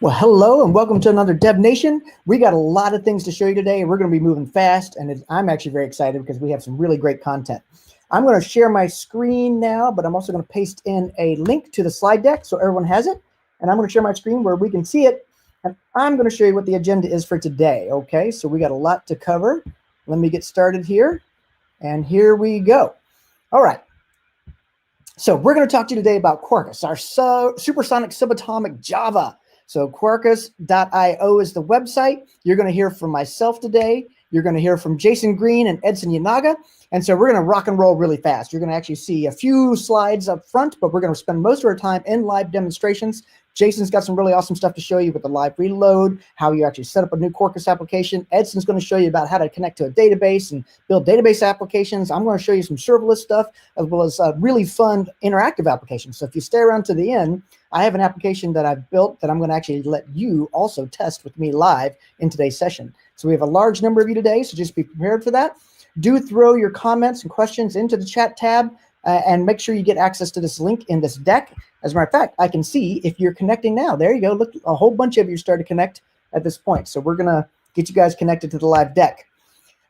Well, hello and welcome to another DevNation. We got a lot of things to show you today, and we're going to be moving fast, and I'm actually very excited because we have some really great content. I'm going to share my screen now, but I'm also going to paste in a link to the slide deck so everyone has it, and I'm going to share my screen where we can see it, and I'm going to show you what the agenda is for today, okay? So we got a lot to cover. Let me get started here, and here we go. All right. So we're going to talk to you today about Quarkus, our supersonic subatomic Java. So Quarkus.io is the website. You're going to hear from myself today. You're going to hear from Jason Green and Edson Yanaga. And so we're going to rock and roll really fast. You're going to actually see a few slides up front, but we're going to spend most of our time in live demonstrations. Jason's got some really awesome stuff to show you with the live reload, how you actually set up a new Quarkus application. Edson's going to show you about how to connect to a database and build database applications. I'm going to show you some serverless stuff, as well as really fun interactive applications. So if you stay around to the end, I have an application that I've built that I'm going to actually let you also test with me live in today's session. So we have a large number of you today, so just be prepared for that. Do throw your comments and questions into the chat tab. And make sure you get access to this link in this deck. As a matter of fact, I can see if you're connecting now. There you go. Look, a whole bunch of you started to connect at this point. So we're going to get you guys connected to the live deck.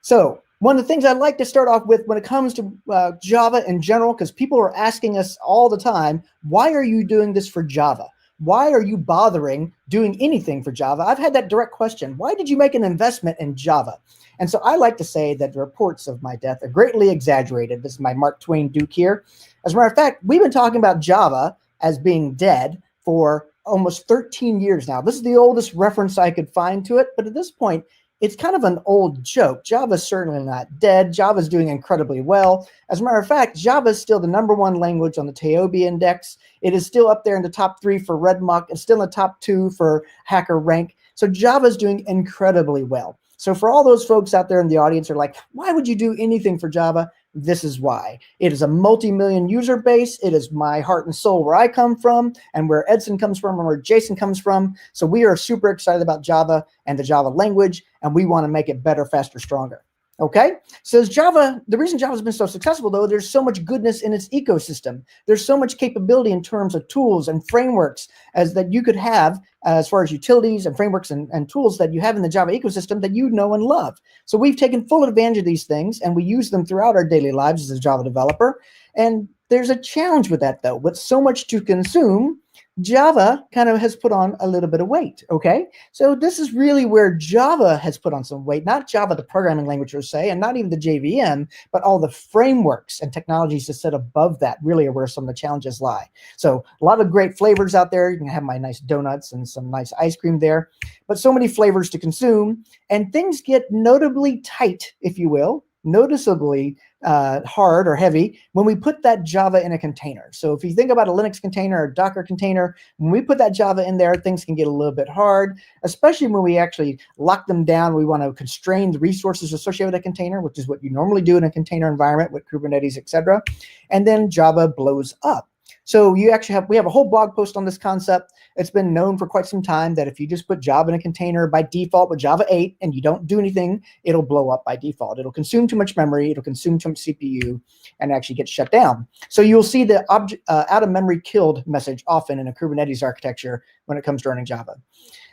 So one of the things I'd like to start off with when it comes to Java in general, because people are asking us all the time, why are you doing this for Java? Why are you bothering doing anything for Java? I've had that direct question. Why did you make an investment in Java? And so I like to say that the reports of my death are greatly exaggerated. This is my Mark Twain Duke here. As a matter of fact, we've been talking about Java as being dead for almost 13 years now. This is the oldest reference I could find to it. But at this point, it's kind of an old joke. Java is certainly not dead. Java is doing incredibly well. As a matter of fact, Java is still the #1 language on the TOEIC index. It is still up there in the top 3 for RedMuck. It's still in the top 2 for HackerRank. So Java is doing incredibly well. So for all those folks out there in the audience who are like, why would you do anything for Java? This is why. It is a multi-million user base. It is my heart and soul where I come from and where Edson comes from and where Jason comes from. So we are super excited about Java and the Java language, and we want to make it better, faster, stronger. Okay, so Java, the reason Java has been so successful, though, there's so much goodness in its ecosystem. There's so much capability in terms of tools and frameworks as that you could have as far as utilities and frameworks and tools that you have in the Java ecosystem that you know and love. So we've taken full advantage of these things, and we use them throughout our daily lives as a Java developer. And there's a challenge with that, though. With so much to consume, Java kind of has put on a little bit of weight, okay? So this is really where Java has put on some weight, not Java, the programming language per se, and not even the JVM, but all the frameworks and technologies that sit above that really are where some of the challenges lie. So a lot of great flavors out there. You can have my nice donuts and some nice ice cream there, but so many flavors to consume, and things get notably tight, if you will, noticeably hard or heavy when we put that Java in a container. So if you think about a Linux container or Docker container, when we put that Java in there, things can get a little bit hard, especially when we actually lock them down. We want to constrain the resources associated with a container, which is what you normally do in a container environment with Kubernetes, etc. And then Java blows up. So we have a whole blog post on this concept. It's been known for quite some time that if you just put Java in a container by default with Java 8 and you don't do anything, it'll blow up by default. It'll consume too much memory, it'll consume too much CPU, and actually get shut down. So you'll see the out of memory killed message often in a Kubernetes architecture when it comes to running Java.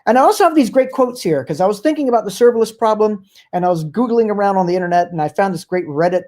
And I also have these great quotes here because I was thinking about the serverless problem and I was Googling around on the internet and I found this great Reddit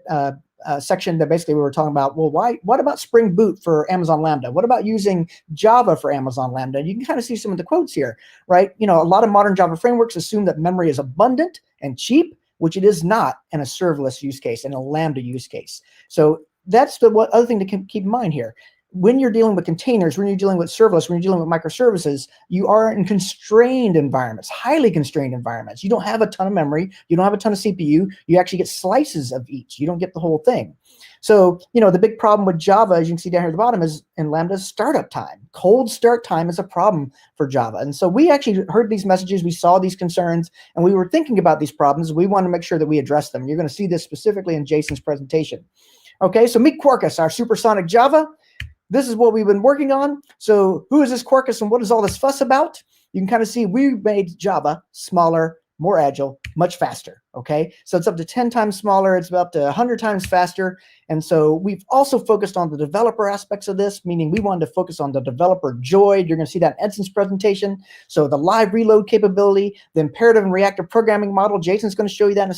section that basically we were talking about, well, what about Spring Boot for Amazon Lambda? What about using Java for Amazon Lambda? And you can kind of see some of the quotes here, right? You know, a lot of modern Java frameworks assume that memory is abundant and cheap, which it is not in a serverless use case, in a Lambda use case. So that's the other thing to keep in mind here. When you're dealing with containers, when you're dealing with serverless, when you're dealing with microservices, you are in constrained environments, highly constrained environments. You don't have a ton of memory. You don't have a ton of CPU. You actually get slices of each. You don't get the whole thing. So, you know, the big problem with Java, as you can see down here at the bottom, is in Lambda's startup time. Cold start time is a problem for Java. And so we actually heard these messages. We saw these concerns, and we were thinking about these problems. We want to make sure that we address them. You're going to see this specifically in Jason's presentation. Okay, so meet Quarkus, our supersonic Java. This is what we've been working on. So who is this Quarkus and what is all this fuss about? You can kind of see we made Java smaller, more agile, much faster. Okay, so it's up to 10 times smaller. It's up to 100 times faster. And so we've also focused on the developer aspects of this, meaning we wanted to focus on the developer joy. You're going to see that in Edson's presentation. So the live reload capability, the imperative and reactive programming model. Jason's going to show you that in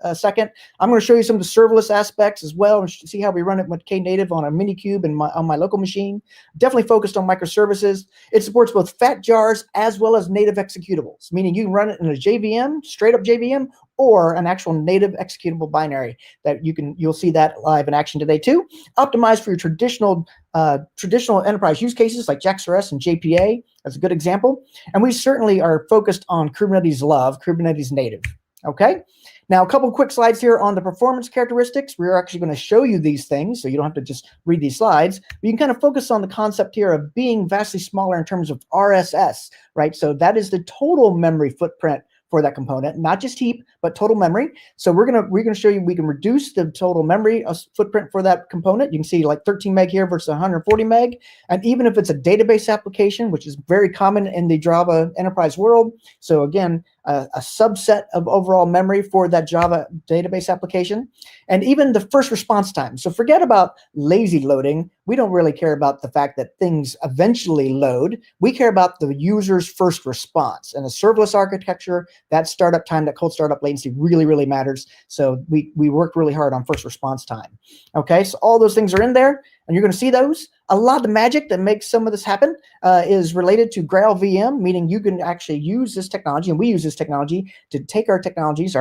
a second. I'm going to show you some of the serverless aspects as well, and see how we run it with Knative on a Minikube and on my local machine. Definitely focused on microservices. It supports both fat jars as well as native executables, meaning you can run it in a JVM, straight up JVM, or an actual native executable binary that you'll see that live in action today too. Optimized for your traditional enterprise use cases like JAX-RS and JPA. That's a good example. And we certainly are focused on Kubernetes love, Kubernetes native. Okay. Now, a couple quick slides here on the performance characteristics. We're actually going to show you these things, so you don't have to just read these slides. But you can kind of focus on the concept here of being vastly smaller in terms of RSS, right? So that is the total memory footprint for that component, not just heap, but total memory. So we're gonna show you we can reduce the total memory footprint for that component. You can see like 13 meg here versus 140 meg. And even if it's a database application, which is very common in the Java enterprise world. So again, a subset of overall memory for that Java database application, and even the first response time. So forget about lazy loading. We don't really care about the fact that things eventually load. We care about the user's first response. And a serverless architecture, that startup time, that cold startup latency really, really matters. So we worked really hard on first response time. Okay, so all those things are in there, and you're going to see those. A lot of the magic that makes some of this happen is related to Grail VM, meaning you can actually use this technology, and we use this technology to take our technologies,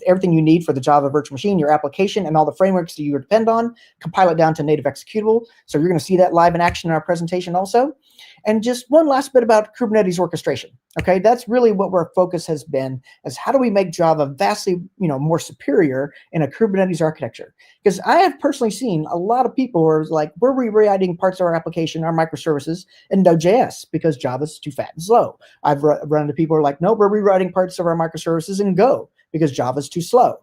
everything you need for the Java virtual machine, your application, and all the frameworks that you depend on, compile it down to native executable. So you're going to see that live in action in our presentation also. And just one last bit about Kubernetes orchestration. Okay, that's really what our focus has been, is how do we make Java vastly, more superior in a Kubernetes architecture? Because I have personally seen a lot of people who are like, we're rewriting parts of our application, our microservices, in Node.js because Java's too fat and slow. I've run into people who are like, no, we're rewriting parts of our microservices in Go because Java's too slow.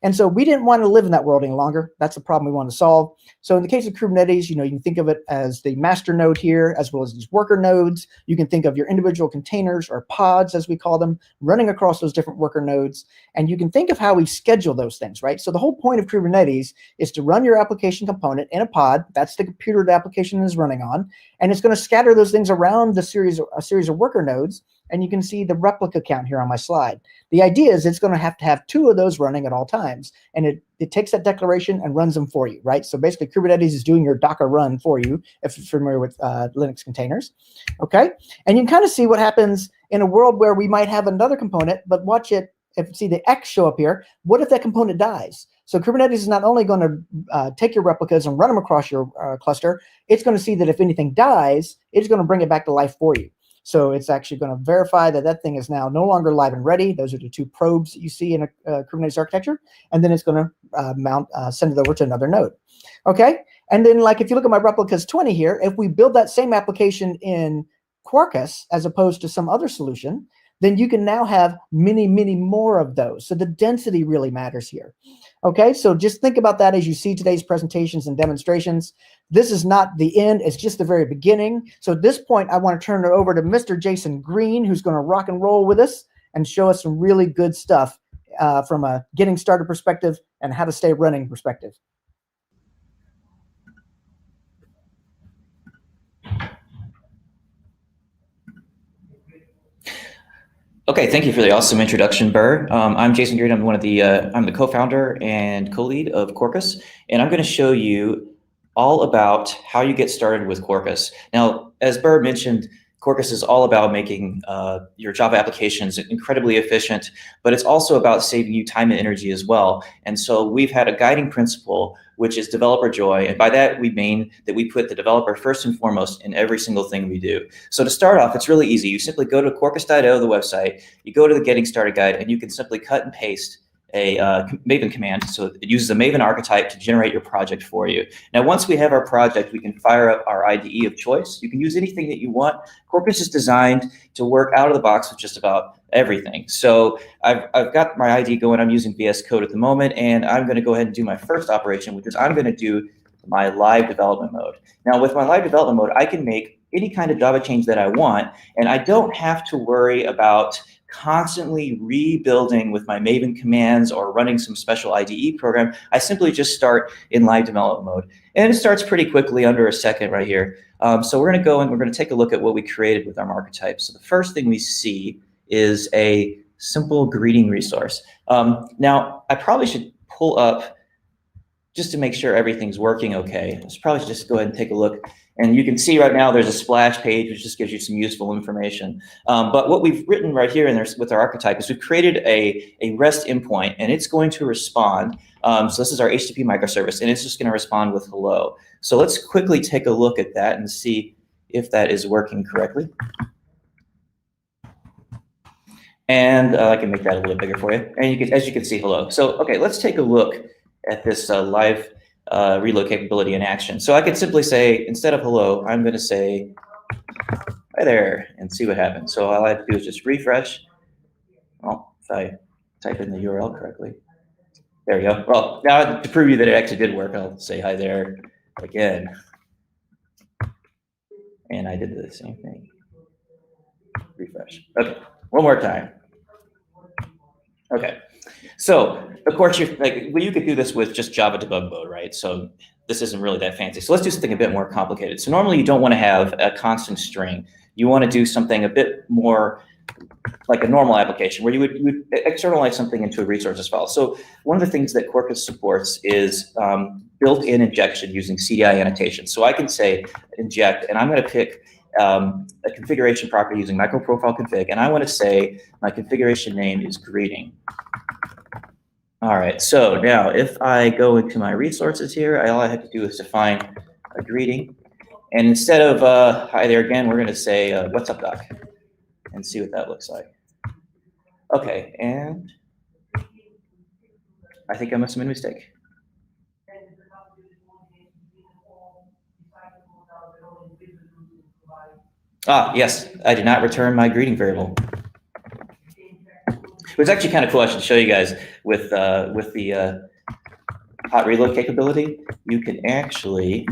And so we didn't want to live in that world any longer. That's the problem we want to solve. So in the case of Kubernetes, you can think of it as the master node here, as well as these worker nodes. You can think of your individual containers, or pods, as we call them, running across those different worker nodes. And you can think of how we schedule those things, right? So the whole point of Kubernetes is to run your application component in a pod. That's the computer the application is running on. And it's going to scatter those things around a series of worker nodes. And you can see the replica count here on my slide. The idea is it's going to have 2 of those running at all times. And it takes that declaration and runs them for you, right? So basically, Kubernetes is doing your Docker run for you, if you're familiar with Linux containers. Okay? And you can kind of see what happens in a world where we might have another component, but watch it. If you see the X show up here, what if that component dies? So Kubernetes is not only going to take your replicas and run them across your cluster, it's going to see that if anything dies, it's going to bring it back to life for you. So it's actually going to verify that that thing is now no longer live and ready. Those are the 2 probes that you see in a Kubernetes architecture. And then it's going to send it over to another node. Okay. And then, like, if you look at my replicas 20 here, if we build that same application in Quarkus as opposed to some other solution, then you can now have many, many more of those. So the density really matters here. Okay, so just think about that as you see today's presentations and demonstrations. This is not the end, it's just the very beginning. So at this point, I want to turn it over to Mr. Jason Green, who's going to rock and roll with us and show us some really good stuff from a getting started perspective and how to stay running perspective. Okay, thank you for the awesome introduction, Burr. I'm Jason Green. I'm I'm the co-founder and co-lead of Quarkus, and I'm going to show you all about how you get started with Quarkus. Now, as Burr mentioned, Quarkus is all about making your Java applications incredibly efficient, but it's also about saving you time and energy as well. And so we've had a guiding principle, which is developer joy. And by that, we mean that we put the developer first and foremost in every single thing we do. So to start off, it's really easy. You simply go to quarkus.io, the website, you go to the Getting Started guide, and you can simply cut and paste a Maven command. So it uses a Maven archetype to generate your project for you. Now, once we have our project, we can fire up our IDE of choice. You can use anything that you want. Quarkus is designed to work out of the box with just about everything. So I've got my IDE going. I'm using VS Code at the moment, and I'm going to go ahead and do my first operation, which is I'm going to do my live development mode. Now, with my live development mode, I can make any kind of Java change that I want, and I don't have to worry about constantly rebuilding with my Maven commands or running some special IDE program. I simply just start in live development mode. And it starts pretty quickly, under a second right here. So we're gonna go and we're gonna take a look at what we created with our marker types. So the first thing we see is a simple greeting resource. Now, I probably should pull up, just to make sure everything's working okay, I should probably just go ahead and take a look. And you can see right now there's a splash page, which just gives you some useful information. But what we've written right here with our archetype is we've created a REST endpoint, and it's going to respond. So this is our HTTP microservice, and it's just going to respond with hello. So let's quickly take a look at that and see if that is working correctly. And I can make that a little bigger for you. And as you can see, hello. So, okay, let's take a look at this live reload capability in action. So I could simply say, instead of hello, I'm going to say, hi there, and see what happens. So all I have to do is just refresh. Well, if I type in the URL correctly. There we go. Well, now to prove you that it actually did work, I'll say hi there again. And I did the same thing. Refresh. Okay, one more time. Okay. So, of course, you could do this with just Java debug mode, right? So this isn't really that fancy. So let's do something a bit more complicated. So normally you don't want to have a constant string. You want to do something a bit more like a normal application where you would externalize something into a resources file. So one of the things that Quarkus supports is built-in injection using CDI annotation. So I can say inject, and I'm going to pick a configuration property using microprofile config, and I want to say my configuration name is greeting. All right, so now if I go into my resources here, all I have to do is define a greeting. And instead of hi there again, we're going to say what's up, doc, and see what that looks like. Okay, and I think I must have made a mistake. Ah, yes, I did not return my greeting variable. It was actually kind of cool. I should show you guys with the hot reload capability. You can actually,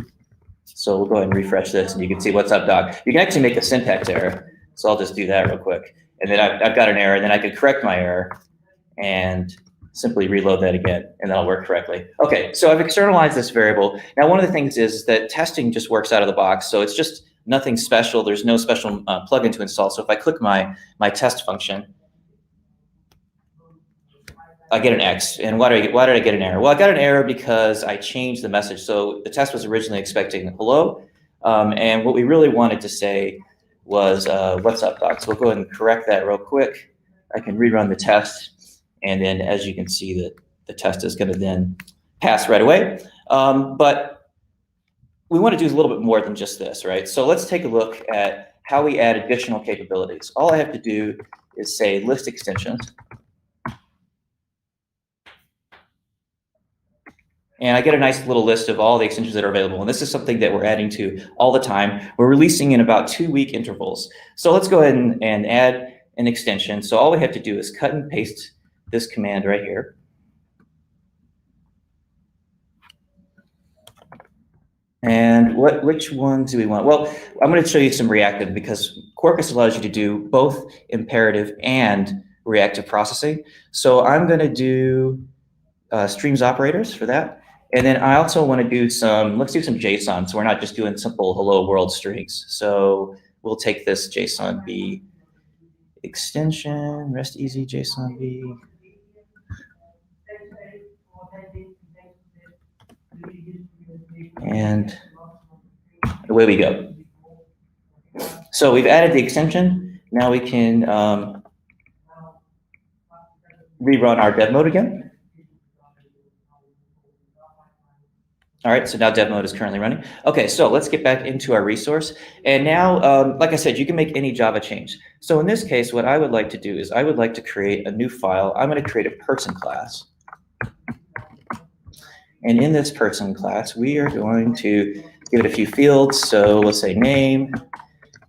so we'll go ahead and refresh this, and you can see what's up, doc. You can actually make a syntax error. So I'll just do that real quick, and then I've got an error, and then I can correct my error and simply reload that again, and that'll work correctly. Okay, so I've externalized this variable. Now, one of the things is that testing just works out of the box, so it's just nothing special. There's no special plugin to install. So if I click my test function, I get an X. And why did I get an error? Well, I got an error because I changed the message. So the test was originally expecting hello, and what we really wanted to say was what's up, doc. So we'll go ahead and correct that real quick. I can rerun the test, and then as you can see, that the test is going to then pass right away. But we want to do a little bit more than just this, right? So let's take a look at how we add additional capabilities. All I have to do is say list extensions. And I get a nice little list of all the extensions that are available. And this is something that we're adding to all the time. We're releasing in about 2-week intervals. So let's go ahead and add an extension. So all we have to do is cut and paste this command right here. And which ones do we want? Well, I'm going to show you some reactive because Quarkus allows you to do both imperative and reactive processing. So I'm going to do streams operators for that. And then I also want to do let's do some JSON. So we're not just doing simple hello world strings. So we'll take this JSON B extension, rest easy JSON B. And away we go. So we've added the extension. Now we can rerun our dev mode again. All right, so now dev mode is currently running. Okay, so let's get back into our resource. And now, like I said, you can make any Java change. So in this case, what I would like to do is I would like to create a new file. I'm going to create a person class. And in this person class, we are going to give it a few fields. So let's say name,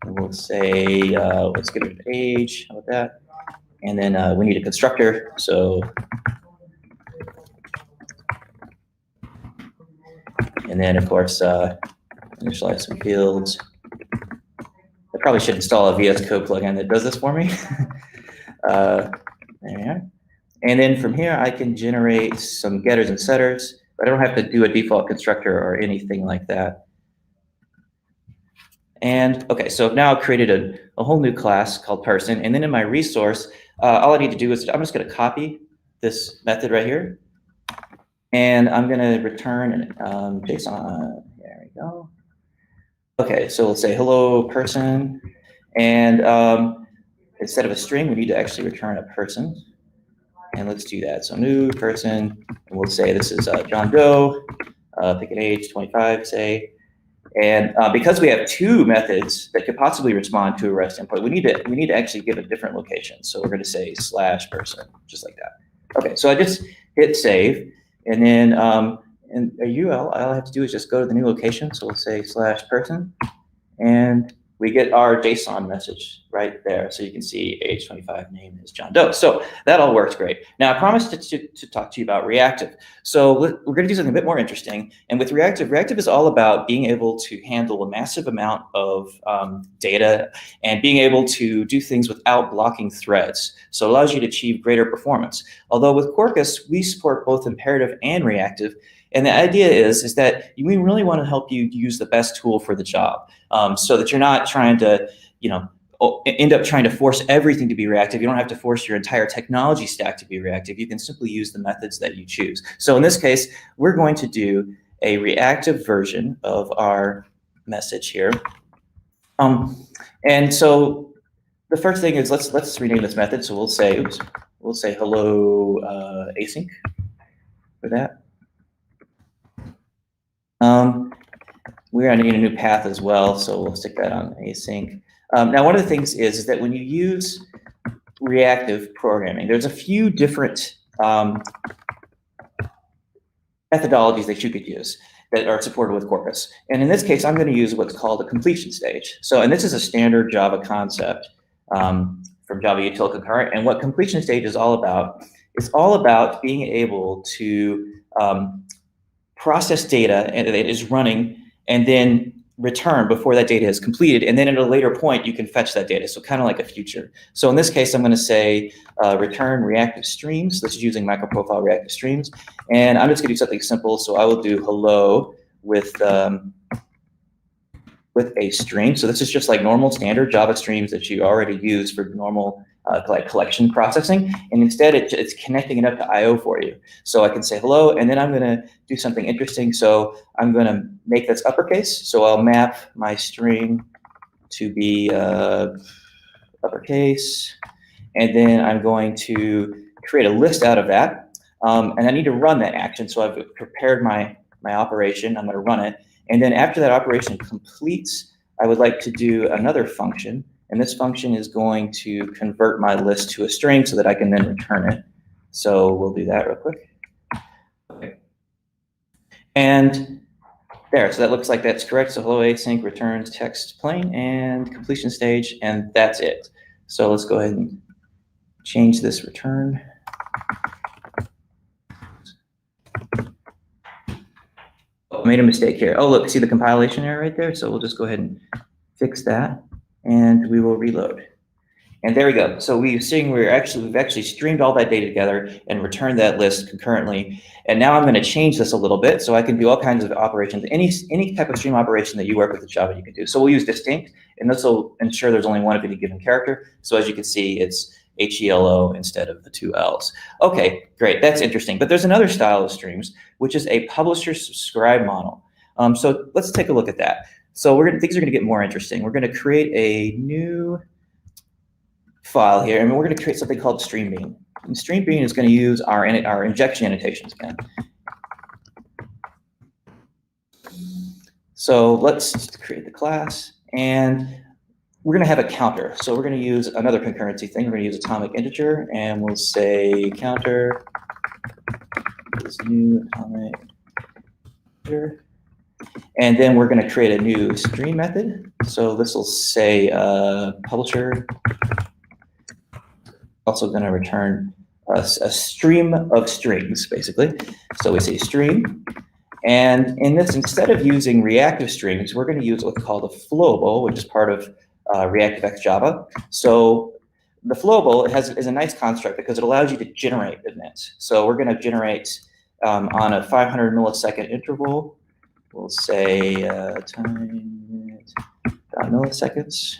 and we'll say, let's give it an age, how about that? And then we need a constructor, so. And then, of course, initialize some fields. I probably should install a VS Code plugin that does this for me. There you are. And then from here, I can generate some getters and setters, but I don't have to do a default constructor or anything like that. And okay, so I've now created a whole new class called person. And then in my resource, all I need to do is I'm just going to copy this method right here. And I'm going to return JSON. There we go. Okay, so we'll say hello person. And instead of a string, we need to actually return a person. And let's do that. So new person, and we'll say this is John Doe, pick an age, 25, say. And because we have two methods that could possibly respond to a REST endpoint, we need to actually give a different location. So we're going to say /person, just like that. Okay, so I just hit save, and then in a URL, all I have to do is just go to the new location. So we'll say /person, and we get our JSON message right there. So you can see age 25, name is John Doe. So that all works great. Now I promised to talk to you about reactive. So we're going to do something a bit more interesting. And with reactive is all about being able to handle a massive amount of data and being able to do things without blocking threads. So it allows you to achieve greater performance. Although with Quarkus, we support both imperative and reactive. And the idea is that we really want to help you use the best tool for the job, so that you're not trying to, end up trying to force everything to be reactive. You don't have to force your entire technology stack to be reactive. You can simply use the methods that you choose. So in this case, we're going to do a reactive version of our message here. And so the first thing is let's rename this method. So we'll say hello async for that. We're going to need a new path as well, so we'll stick that on async. Now, one of the things is that when you use reactive programming, there's a few different methodologies that you could use that are supported with Quarkus. And in this case, I'm going to use what's called a completion stage. So, and this is a standard Java concept from Java Util Concurrent. And what completion stage is all about, it's all about being able to process data and it is running and then return before that data is completed, and then at a later point you can fetch that data, so kind of like a future. So in this case I'm going to say return reactive streams. This is using microprofile reactive streams, and I'm just going to do something simple. So I will do hello with a stream. So this is just like normal standard Java streams that you already use for normal like collection processing, and instead it's connecting it up to I/O for you. So I can say hello, and then I'm going to do something interesting. So I'm going to make this uppercase. So I'll map my string to be uppercase, and then I'm going to create a list out of that, and I need to run that action. So I've prepared my operation. I'm going to run it, and then after that operation completes, I would like to do another function. And this function is going to convert my list to a string so that I can then return it. So we'll do that real quick. Okay. And there, so that looks like that's correct. So hello async returns text plain and completion stage, and that's it. So let's go ahead and change this return. Oh, I made a mistake here. Oh, look, see the compilation error right there? So we'll just go ahead and fix that. And we will reload. And there we go. So we've actually streamed all that data together and returned that list concurrently. And now I'm going to change this a little bit so I can do all kinds of operations. Any type of stream operation that you work with in Java you can do. So we'll use distinct, and this will ensure there's only one of any given character. So as you can see, it's HELO instead of the two L's. Okay, great. That's interesting. But there's another style of streams, which is a publisher subscribe model. So let's take a look at that. So things are going to get more interesting. We're going to create a new file here, and we're going to create something called stream bean. And stream bean is going to use our injection annotations again. So let's create the class, and we're going to have a counter. So we're going to use another concurrency thing. We're going to use atomic integer, and we'll say counter is new atomic integer. And then we're going to create a new stream method. So this will say publisher. Also going to return a stream of strings, basically. So we say stream. And in this, instead of using reactive strings, we're going to use what's called a flowable, which is part of ReactiveX Java. So the flowable is a nice construct because it allows you to generate events. So we're going to generate on a 500 millisecond interval. We'll say time milliseconds.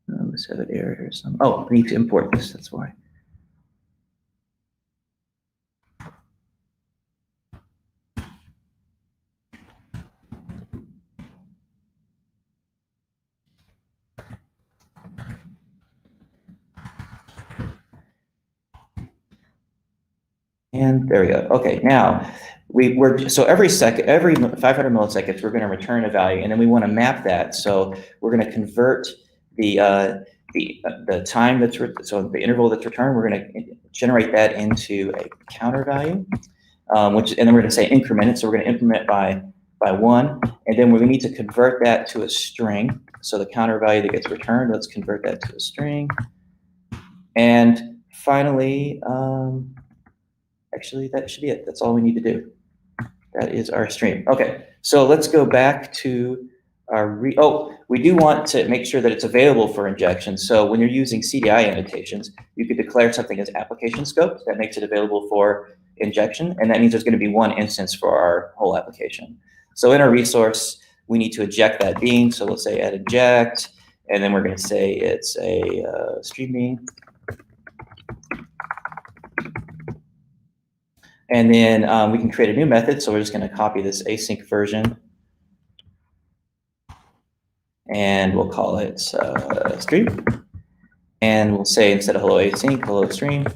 Let's have an error here. Oh, I need to import this. That's why. And there we go. Okay, now so every 500 milliseconds, we're going to return a value, and then we want to map that. So we're going to convert the time so the interval that's returned. We're going to generate that into a counter value, and then we're going to say increment it. So we're going to increment by 1, and then we need to convert that to a string. So the counter value that gets returned, let's convert that to a string. And finally, actually, that should be it. That's all we need to do. That is our stream. Okay, so let's go back to our we do want to make sure that it's available for injection. So when you're using CDI annotations, you could declare something as application scope. That makes it available for injection, and that means there's going to be one instance for our whole application. So in our resource, we need to eject that bean. So let's say add inject, and then we're going to say it's a stream bean. And then we can create a new method. So we're just going to copy this async version. And we'll call it stream. And we'll say instead of hello async, hello stream.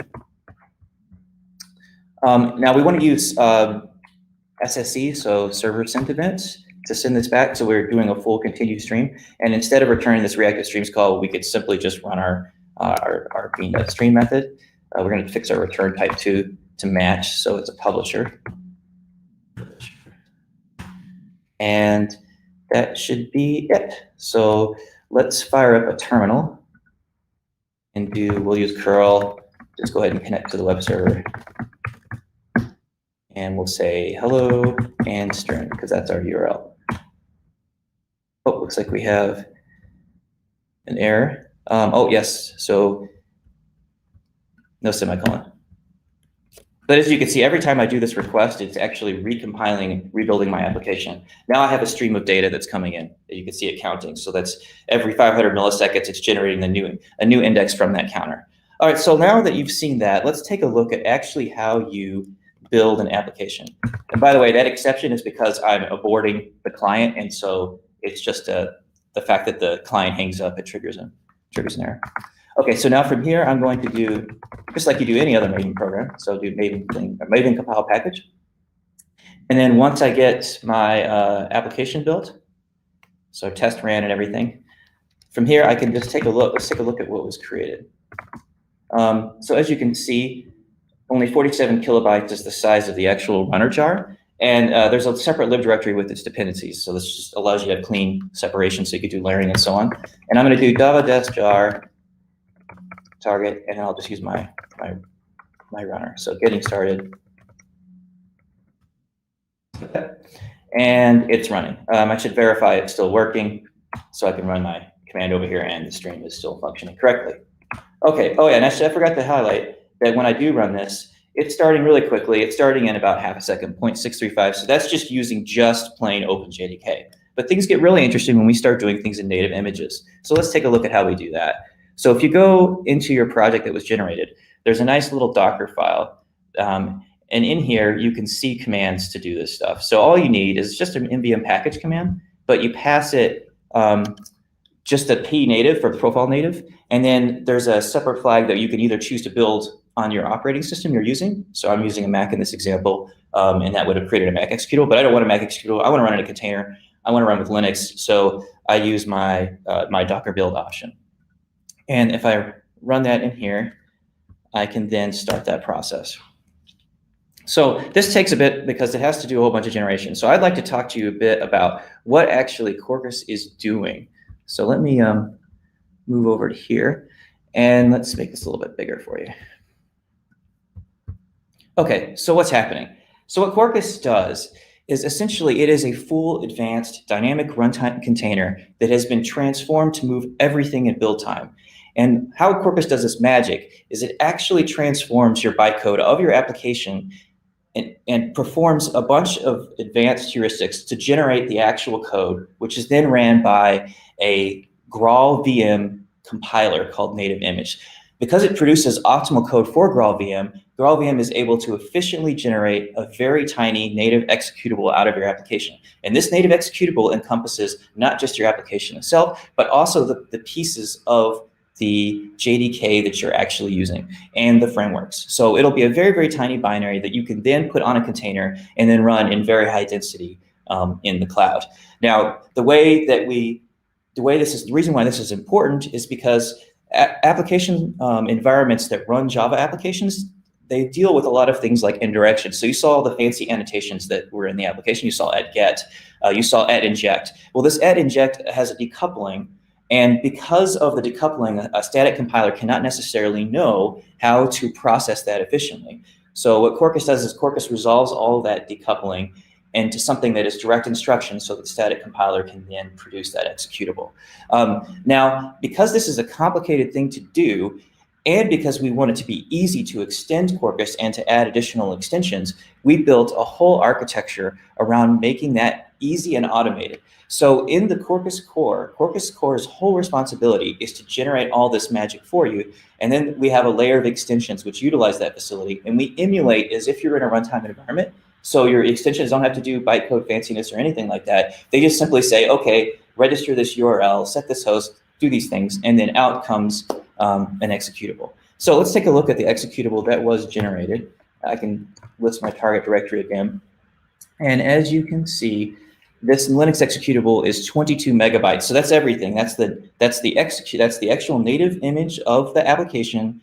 Now we want to use SSE, so server sent events, to send this back. So we're doing a full continuous stream. And instead of returning this reactive streams call, we could simply just run our bean stream method. We're going to fix our return type to match, so it's a publisher. And that should be it. So let's fire up a terminal and we'll use curl, just go ahead and connect to the web server. And we'll say hello and string, because that's our URL. Oh, looks like we have an error. Oh, yes, so no semicolon. But as you can see, every time I do this request, it's actually recompiling, rebuilding my application. Now I have a stream of data that's coming in. You can see it counting. So that's every 500 milliseconds, it's generating a new index from that counter. All right, so now that you've seen that, let's take a look at actually how you build an application. And by the way, that exception is because I'm aborting the client, and so it's just the fact that the client hangs up, it triggers an error. Okay, so now from here, I'm going to do, just like you do any other Maven program, so do Maven compile package. And then once I get my application built, so test ran and everything, from here I can just take a look. Let's take a look at what was created. So as you can see, only 47 kilobytes is the size of the actual runner jar. And there's a separate lib directory with its dependencies. So this just allows you to have clean separation so you could do layering and so on. And I'm going to do java-des jar target, and then I'll just use my runner. So getting started. And it's running. I should verify it's still working so I can run my command over here and the stream is still functioning correctly. Okay, oh yeah, and actually I forgot to highlight that when I do run this, it's starting really quickly. It's starting in about half a second, 0.635. So that's just using just plain OpenJDK. But things get really interesting when we start doing things in native images. So let's take a look at how we do that. So if you go into your project that was generated, there's a nice little Docker file. And in here, you can see commands to do this stuff. So all you need is just an nvm package command, but you pass it just a p native for profile native. And then there's a separate flag that you can either choose to build on your operating system you're using. So I'm using a Mac in this example, and that would have created a Mac executable, but I don't want a Mac executable. I want to run in a container. I want to run with Linux. So I use my Docker build option. And if I run that in here, I can then start that process. So this takes a bit because it has to do a whole bunch of generation. So I'd like to talk to you a bit about what actually Quarkus is doing. So let me move over to here, and let's make this a little bit bigger for you. Okay, so what's happening? So what Quarkus does is essentially it is a full advanced dynamic runtime container that has been transformed to move everything in build time. And how Quarkus does this magic is it actually transforms your bytecode of your application and performs a bunch of advanced heuristics to generate the actual code, which is then ran by a Graal VM compiler called native image. Because it produces optimal code for Graal VM is able to efficiently generate a very tiny native executable out of your application. And this native executable encompasses not just your application itself, but also the pieces of the JDK that you're actually using and the frameworks. So it'll be a very, very tiny binary that you can then put on a container and then run in very high density in the cloud. Now, the reason why this is important is because application environments that run Java applications, they deal with a lot of things like indirection. So you saw the fancy annotations that were in the application. You saw @get, you saw @inject. Well, this @inject has a decoupling, and because of the decoupling, a static compiler cannot necessarily know how to process that efficiently. So what Quarkus does is Quarkus resolves all of that decoupling into something that is direct instruction so that the static compiler can then produce that executable. Now, because this is a complicated thing to do, and because we want it to be easy to extend Quarkus and to add additional extensions, we built a whole architecture around making that easy and automated. So in the Quarkus core's whole responsibility is to generate all this magic for you. And then we have a layer of extensions which utilize that facility. And we emulate as if you're in a runtime environment. So your extensions don't have to do bytecode fanciness or anything like that. They just simply say, okay, register this URL, set this host, do these things, and then out comes an executable. So let's take a look at the executable that was generated. I can list my target directory again. And as you can see, this Linux executable is 22 megabytes. So that's everything. That's the actual native image of the application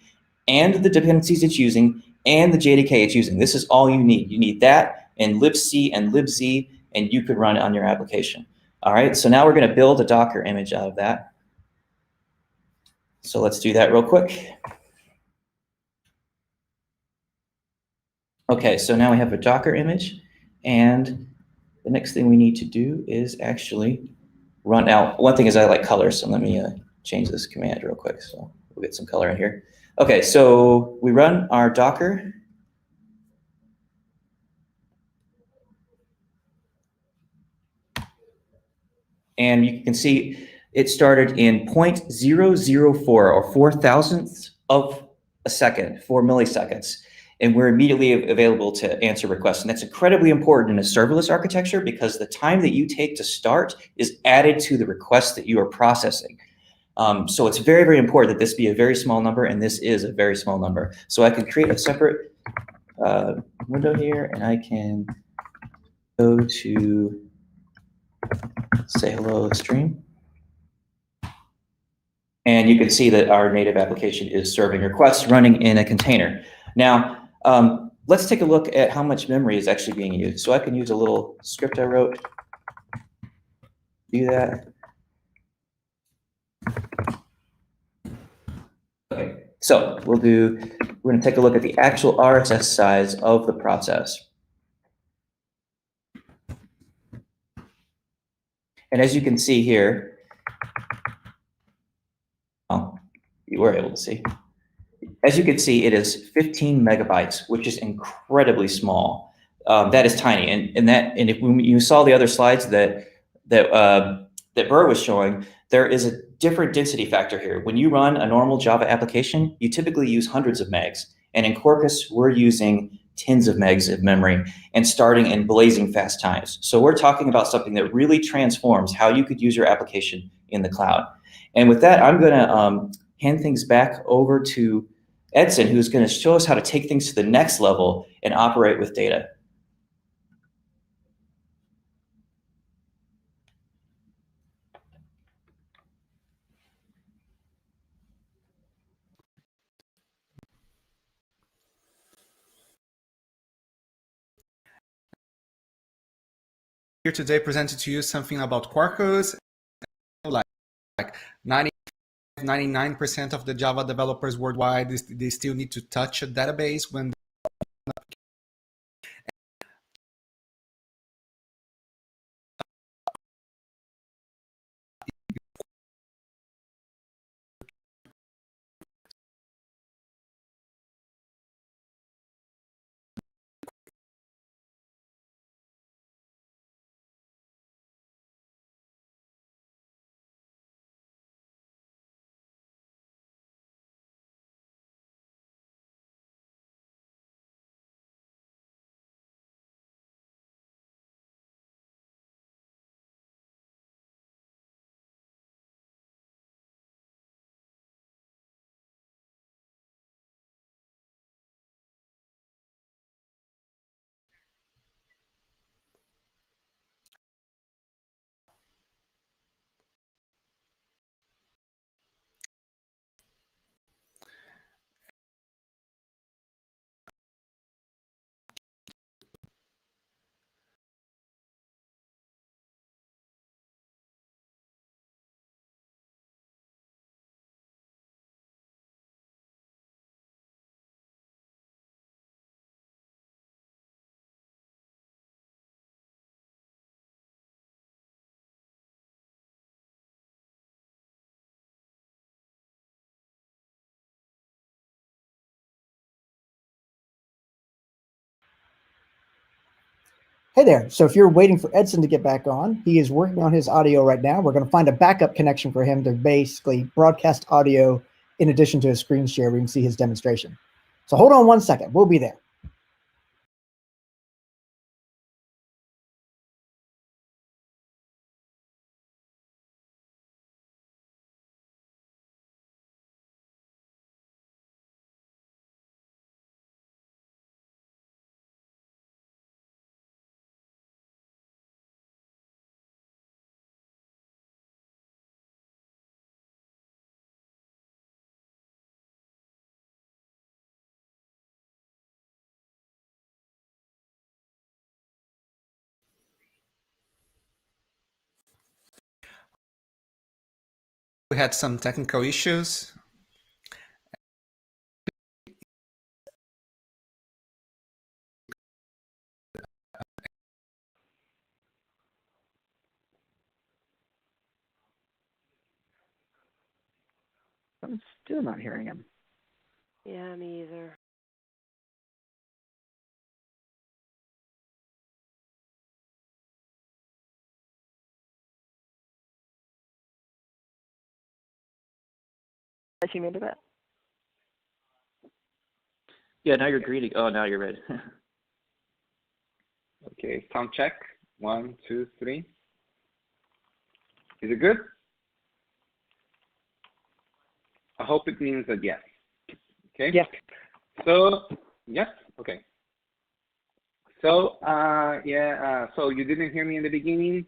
and the dependencies it's using and the JDK it's using. This is all you need. You need that and libc and libz, and you could run it on your application. All right, so now we're going to build a Docker image out of that. So let's do that real quick. Okay, so now we have a Docker image, and the next thing we need to do is actually run out. One thing is I like colors, so let me change this command real quick. So we'll get some color in here. Okay, so we run our Docker. And you can see it started in 0.004 or 4,000ths of a second, 4 milliseconds. And we're immediately available to answer requests. And that's incredibly important in a serverless architecture because the time that you take to start is added to the requests that you are processing. So it's very, very important that this be a very small number, and this is a very small number. So I can create a separate window here, and I can go to say hello stream. And you can see that our native application is serving requests running in a container. Now, let's take a look at how much memory is actually being used. So I can use a little script I wrote. Do that. Okay, so we're going to take a look at the actual RSS size of the process. And as you can see here, well, you were able to see. As you can see, it is 15 megabytes, which is incredibly small. That is tiny, and if when you saw the other slides that Burr was showing, there is a different density factor here. When you run a normal Java application, you typically use hundreds of megs, and in Quarkus, we're using tens of megs of memory and starting in blazing fast times. So we're talking about something that really transforms how you could use your application in the cloud. And with that, I'm going to hand things back over to Edson, who's going to show us how to take things to the next level and operate with data. Here today presented to you something about Quarkus. Like 99% of the Java developers worldwide, they still need to touch a database when Hey there. So if you're waiting for Edson to get back on, he is working on his audio right now. We're going to find a backup connection for him to basically broadcast audio in addition to a screen share. We can see his demonstration. So hold on one second. We'll be there. We had some technical issues. I'm still not hearing him. Yeah, me either. She made it. Yeah, now you're greeting. Oh, now you're ready. Okay, sound check. 1, 2, 3. Is it good? I hope it means that yes. Okay. Yes. So yes. Okay. So so you didn't hear me in the beginning,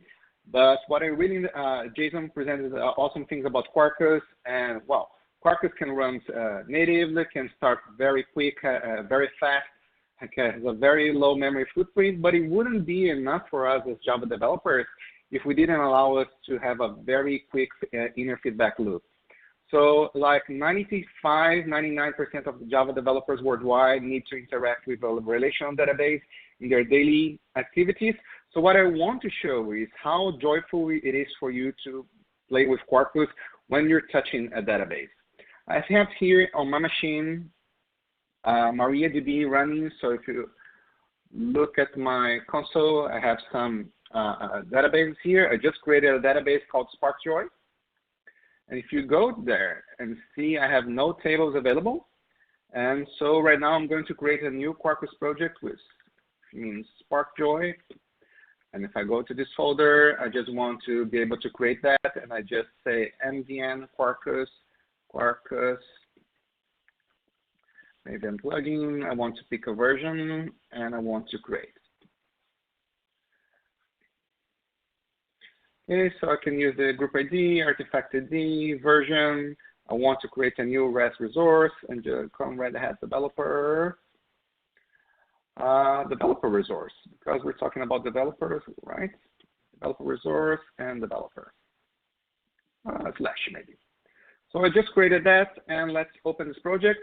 but what I really Jason presented awesome things about Quarkus, and well, Quarkus can run natively, can start very quick, very fast, has a very low memory footprint, but it wouldn't be enough for us as Java developers if we didn't allow us to have a very quick inner feedback loop. So like 95, 99% of the Java developers worldwide need to interact with a relational database in their daily activities. So what I want to show is how joyful it is for you to play with Quarkus when you're touching a database. I have here on my machine MariaDB running. So if you look at my console, I have some databases here. I just created a database called SparkJoy. And if you go there and see, I have no tables available. And so right now I'm going to create a new Quarkus project, which means SparkJoy. And if I go to this folder, I just want to be able to create that. And I just say mdn Quarkus, maybe I'm plugging. I want to pick a version and I want to create. Okay, so I can use the group ID, artifact ID, version. I want to create a new REST resource and just come Red Hat developer. Developer resource, because we're talking about developers, right? Developer resource and developer. Slash maybe. So I just created that, and let's open this project.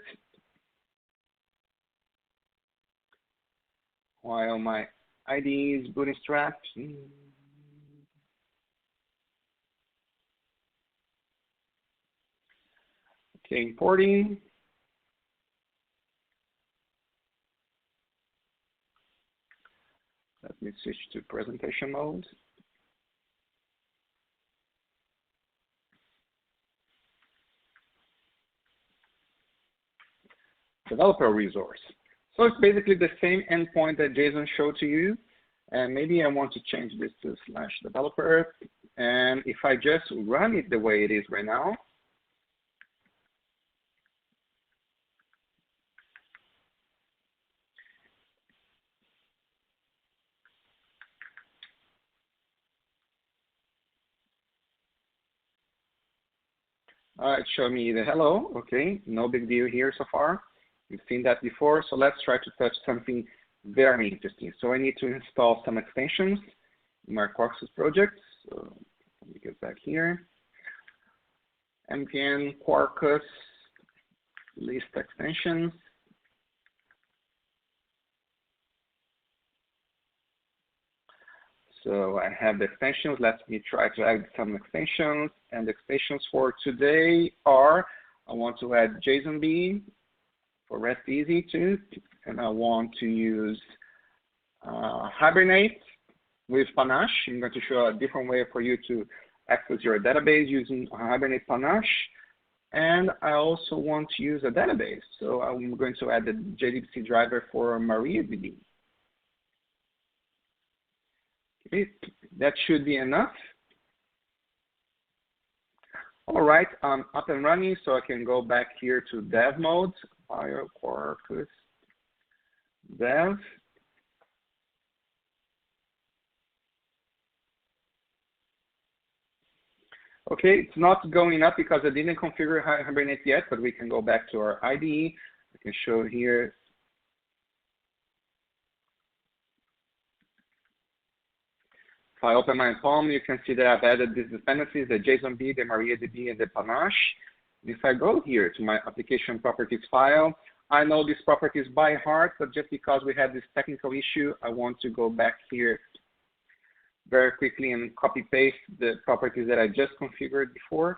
While my ID is bootstrapped. Okay, importing. Let me switch to presentation mode. Developer resource. So it's basically the same endpoint that Jason showed to you. And maybe I want to change this to /developer. And if I just run it the way it is right now, it showed me the hello. Okay, no big deal here so far. You've seen that before. So let's try to touch something very interesting. So I need to install some extensions in my Quarkus project. So let me get back here. npm Quarkus list extensions. So I have the extensions. Let me try to add some extensions. And the extensions for today are, I want to add JSONB for REST Easy too. And I want to use Hibernate with Panache. I'm going to show a different way for you to access your database using Hibernate Panache. And I also want to use a database. So I'm going to add the JDBC driver for MariaDB. Okay, that should be enough. All right, I'm up and running, so I can go back here to dev mode, file Quarkus, dev. Okay, it's not going up because I didn't configure Hibernate yet, but we can go back to our IDE. I can show here. If I open my POM, you can see that I've added these dependencies, the JSONB, the MariaDB, and the Panache. If I go here to my application properties file, I know these properties by heart, but just because we had this technical issue, I want to go back here very quickly and copy paste the properties that I just configured before.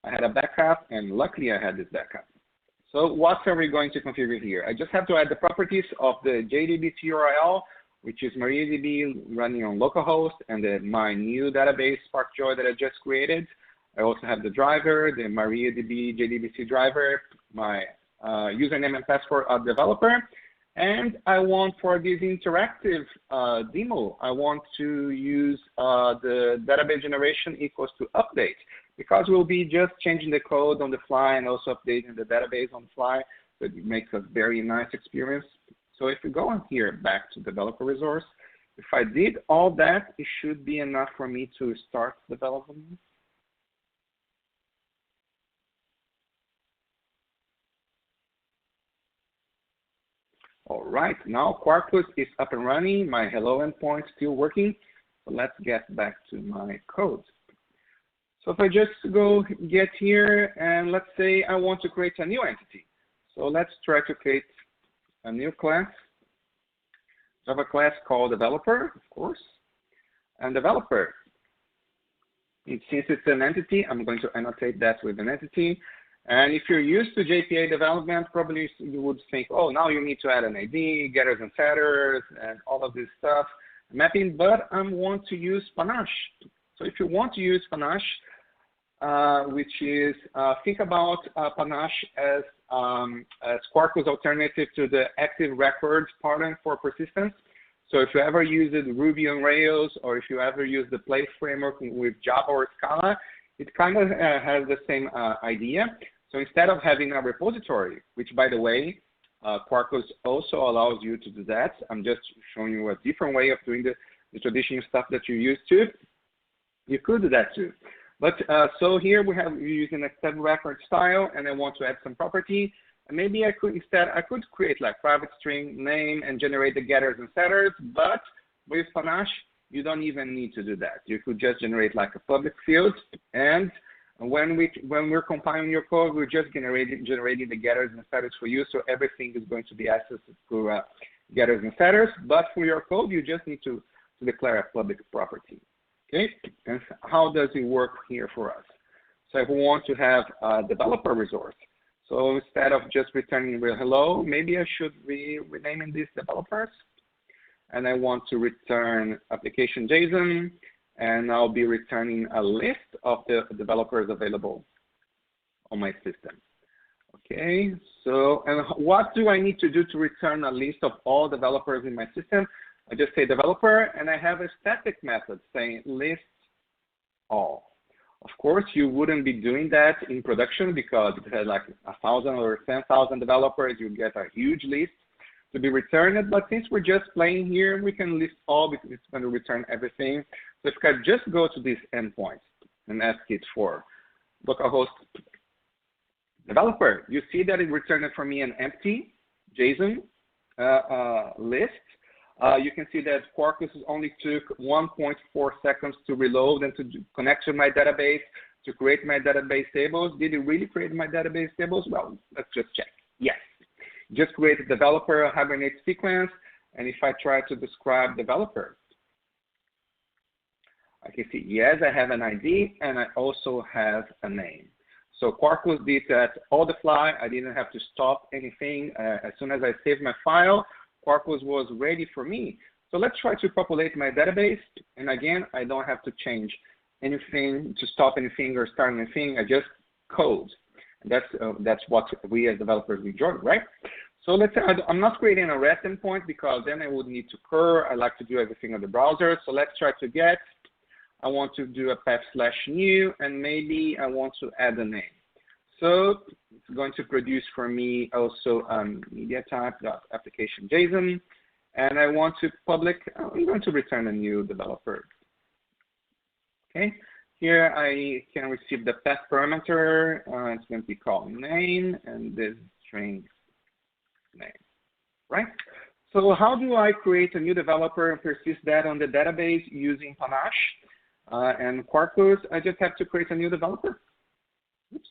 I had a backup, and luckily I had this backup. So what are we going to configure here? I just have to add the properties of the JDBC URL, which is MariaDB running on localhost, and then my new database, SparkJoy, that I just created. I also have the driver, the MariaDB JDBC driver, my username and password of developer. And I want, for this interactive demo, I want to use the database generation equals to update, because we'll be just changing the code on the fly and also updating the database on the fly. So it makes a very nice experience. So if we go on here back to developer resource, if I did all that, it should be enough for me to start development. All right, now Quarkus is up and running. My hello endpoint still working. So let's get back to my code. So if I just go get here, and let's say I want to create a new entity. So let's try to create a new class. So I have a class called developer, of course, and developer. Since it's an entity, I'm going to annotate that with an entity. And if you're used to JPA development, probably you would think, oh, now you need to add an ID, getters and setters, and all of this stuff, mapping, but I want to use Panache. So if you want to use Panache, which is, think about Panache as Quarkus alternative to the active records pattern for persistence. So if you ever used Ruby on Rails, or if you ever used the Play framework with Java or Scala, it kind of has the same idea. So instead of having a repository, which by the way, Quarkus also allows you to do that. I'm just showing you a different way of doing the traditional stuff that you used to. You could do that too. But so here we're using a step record style, and I want to add some property. And maybe I could create like private string name and generate the getters and setters, but with Panache, you don't even need to do that. You could just generate like a public field, and when we're compiling your code, we're just generating the getters and setters for you, so everything is going to be accessed through getters and setters. But for your code, you just need to declare a public property. Okay, and how does it work here for us? So if we want to have a developer resource, so instead of just returning real hello, maybe I should be renaming these developers. And I want to return application JSON, and I'll be returning a list of the developers available on my system. Okay, so, and what do I need to do to return a list of all developers in my system? I just say developer, and I have a static method saying list all. Of course, you wouldn't be doing that in production, because if you had like 1,000 or 10,000 developers, you get a huge list to be returned. But since we're just playing here, we can list all because it's going to return everything. So if I just go to this endpoint and ask it for localhost developer, you see that it returned for me an empty JSON list. You can see that Quarkus only took 1.4 seconds to reload and to connect to my database, to create my database tables. Did it really create my database tables? Well, let's just check. Yes. Just create a developer Hibernate sequence, and if I try to describe developer, I can see, yes, I have an ID, and I also have a name. So Quarkus did that all the fly. I didn't have to stop anything. As soon as I saved my file, Quarkus was ready for me So let's try to populate my database. And again, I don't have to change anything to stop anything or start anything. I just code. And that's what we as developers enjoy, right? So let's say I'm not creating a REST endpoint because then I would need to curl. I like to do everything on the browser. So let's try to get, I want to do a path/new, and maybe I want to add a name. So it's going to produce for me also media type.application.json. And I want to I'm going to return a new developer. Okay, here I can receive the path parameter. It's going to be called name and this string name, right? So how do I create a new developer and persist that on the database using Panache and Quarkus? I just have to create a new developer. Oops.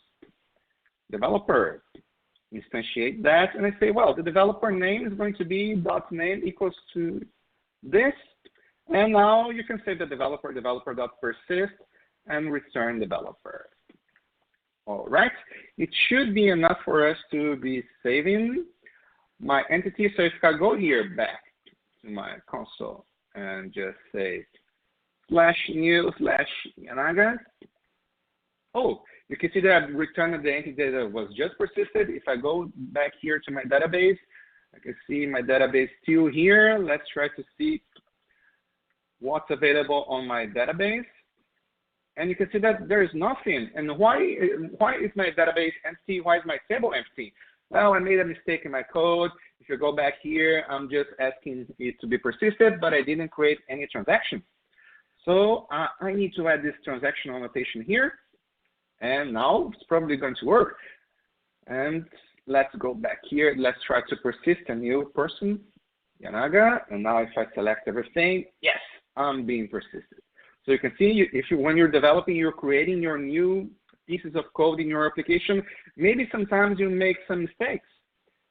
Developer, instantiate that, and I say, well, the developer name is going to be .name equals to this, and now you can say the developer.persist and return developer. All right, it should be enough for us to be saving my entity. So if I go here back to my console and just say /new/Yanaga, oh, you can see that I've returned the entity that was just persisted. If I go back here to my database, I can see my database still here. Let's try to see what's available on my database. And you can see that there is nothing. And why is my database empty? Why is my table empty? Well, I made a mistake in my code. If you go back here, I'm just asking it to be persisted, but I didn't create any transaction. So I need to add this transaction annotation here. And now it's probably going to work. And let's go back here. Let's try to persist a new person, Yanaga. And now if I select everything, yes, I'm being persisted. So you can see when you're developing, you're creating your new pieces of code in your application, maybe sometimes you make some mistakes.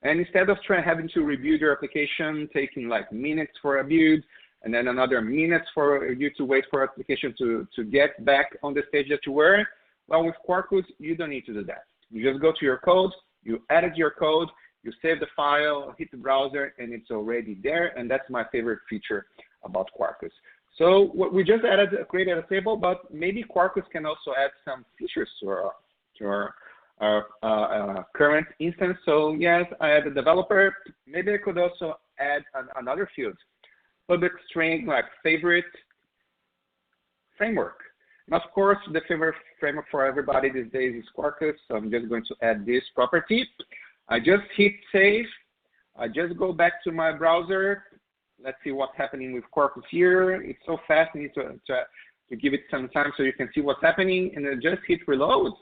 And instead of having to rebuild your application, taking like minutes for a build, and then another minutes for you to wait for application to get back on the stage that you were, well, with Quarkus, you don't need to do that. You just go to your code, you edit your code, you save the file, hit the browser, and it's already there. And that's my favorite feature about Quarkus. So what we just created a table, but maybe Quarkus can also add some features to our current instance. So yes, I add a developer. Maybe I could also add another field, public string like favorite framework. And of course, the favorite framework for everybody these days is Quarkus. So I'm just going to add this property. I just hit save. I just go back to my browser. Let's see what's happening with Quarkus here. It's so fast, I need to give it some time so you can see what's happening. And then just hit reload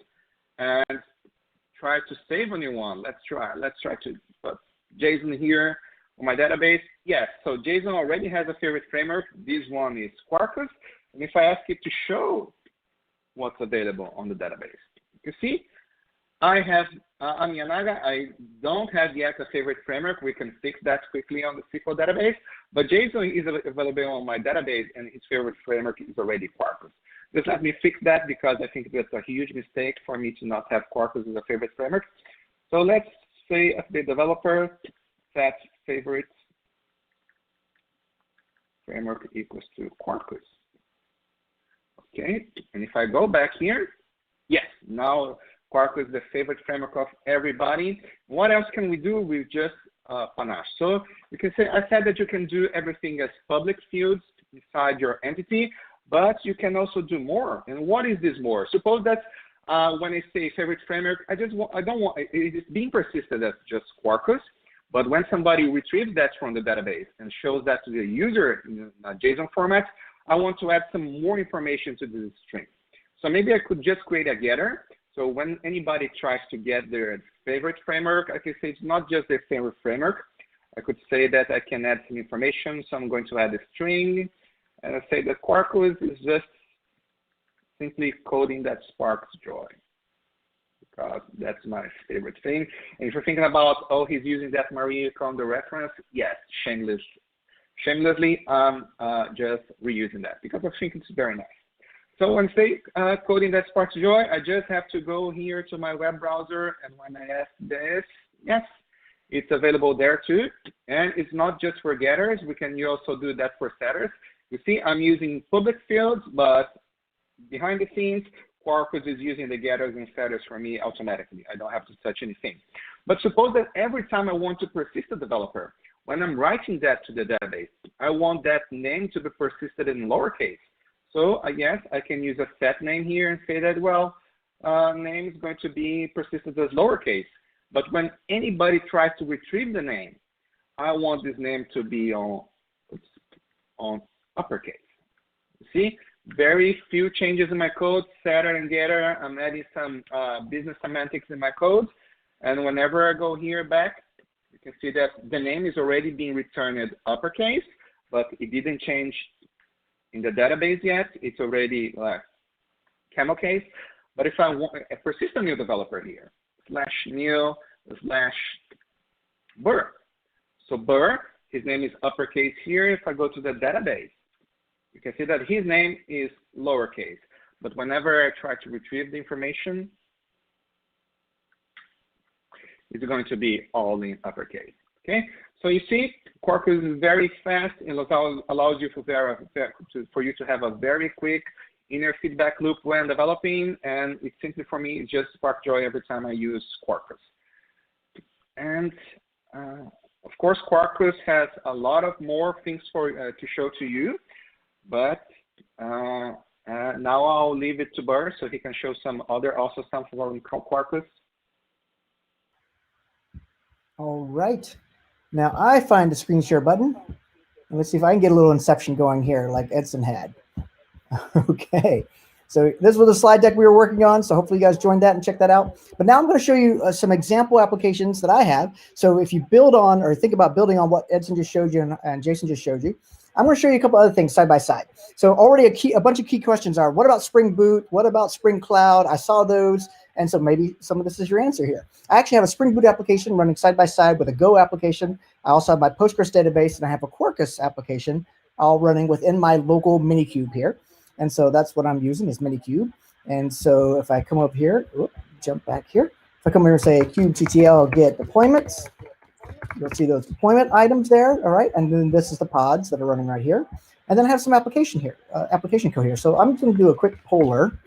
and try to save a new one. Let's try to put JSON here on my database. Yes, so JSON already has a favorite framework. This one is Quarkus. And if I ask it to show what's available on the database, you see, I have, I'm Yanaga. I don't have yet a favorite framework. We can fix that quickly on the SQL database. But JSON is available on my database, and its favorite framework is already Quarkus. Just let me fix that because I think that's a huge mistake for me to not have Quarkus as a favorite framework. So let's say update developer, set favorite framework equals to Quarkus. Okay, and if I go back here, yes, now Quarkus is the favorite framework of everybody. What else can we do with just Panache? So you can say, I said that you can do everything as public fields inside your entity, but you can also do more. And what is this more? Suppose that when I say favorite framework, I don't want it is being persisted as just Quarkus. But when somebody retrieves that from the database and shows that to the user in a JSON format, I want to add some more information to this string. So maybe I could just create a getter. So when anybody tries to get their favorite framework, I can say it's not just their favorite framework. I could say that I can add some information. So I'm going to add a string. And I say that Quarkus is just simply coding that sparks joy, because that's my favorite thing. And if you're thinking about, oh, he's using that Maria Kondo reference, yes, shamelessly, just reusing that because I think it's very nice. So when I say coding that sparks joy, I just have to go here to my web browser, and when I ask this, yes, It's available there too. And it's not just for getters. We can also do that for setters. You see, I'm using public fields, but behind the scenes, Quarkus is using the getters and setters for me automatically. I don't have to touch anything. But suppose that every time I want to persist a developer, when I'm writing that to the database, I want that name to be persisted in lowercase. So yes, I can use a set name here and say that, well, name is going to be persisted as lowercase. But when anybody tries to retrieve the name, I want this name to be on uppercase. See, very few changes in my code, setter and getter. I'm adding some business semantics in my code. And whenever I go here back, you can see that the name is already being returned uppercase, but it didn't change in the database yet. It's already camel case. But if I want a persistent new developer here, /new/Burr. So Burr, his name is uppercase here. If I go to the database, you can see that his name is lowercase. But whenever I try to retrieve the information, it's going to be all in uppercase. Okay. So you see, Quarkus is very fast and allows you for you to have a very quick inner feedback loop when developing, and it's simply for me, it just sparks joy every time I use Quarkus. And of course, Quarkus has a lot of more things to show to you, but now I'll leave it to Burr so he can show some other also something about Quarkus. All right. Now I find the screen share button. And let's see if I can get a little inception going here like Edson had. Okay. So this was the slide deck we were working on. So hopefully you guys joined that and check that out. But now I'm going to show you some example applications that I have. So if you build on or think about building on what Edson just showed you and Jason just showed you, I'm going to show you a couple other things side by side. So already a bunch of key questions are, what about Spring Boot? What about Spring Cloud? I saw those. And so maybe some of this is your answer here. I actually have a Spring Boot application running side by side with a Go application. I also have my Postgres database, and I have a Quarkus application all running within my local Minikube here. And so that's what I'm using is Minikube. And so if I come up here, jump back here. If I come here and say kubectl get deployments, you'll see those deployment items there, all right? And then this is the pods that are running right here. And then I have some application here, application code here. So I'm just going to do a quick poller